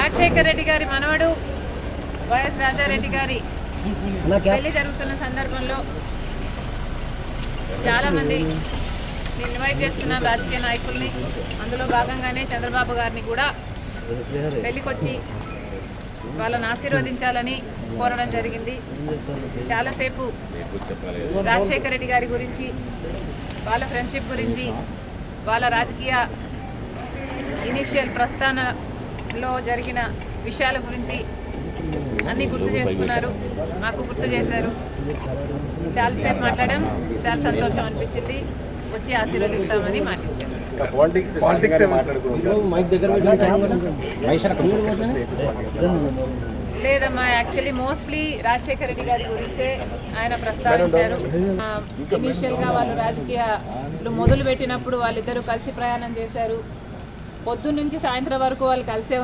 రాజశేఖర్ రెడ్డి గారి మనవడు వైఎస్ రాజారెడ్డి గారి పెళ్లి జరుగుతున్న సందర్భంలో చాలామంది ఇన్వైట్ చేస్తున్న రాజకీయ నాయకుల్ని, అందులో భాగంగానే చంద్రబాబు గారిని కూడా పెళ్లికొచ్చి వాళ్ళని ఆశీర్వదించాలని కోరడం జరిగింది. చాలాసేపు రాజశేఖర రెడ్డి గారి గురించి, వాళ్ళ ఫ్రెండ్షిప్ గురించి, వాళ్ళ రాజకీయ ఇనిషియల్ ప్రస్థానంలో జరిగిన విషయాల గురించి అన్నీ గుర్తు చేసుకున్నారు, మాకు గుర్తు చేశారు. చాలాసేపు మాట్లాడడం చాలా సంతోషం అనిపించింది. వచ్చి ఆశీర్వదిస్తామని మాటించారు. లేదమ్మా, యాక్చువల్లీ మోస్ట్లీ రాజశేఖర రెడ్డి గారి గురించే ఆయన ప్రస్తావించారు. ఇనీషియల్గా వాళ్ళు రాజకీయాలు మొదలు పెట్టినప్పుడు వాళ్ళిద్దరూ కలిసి ప్రయాణం చేశారు. పొద్దున్న నుంచి సాయంత్రం వరకు వాళ్ళు కలిసే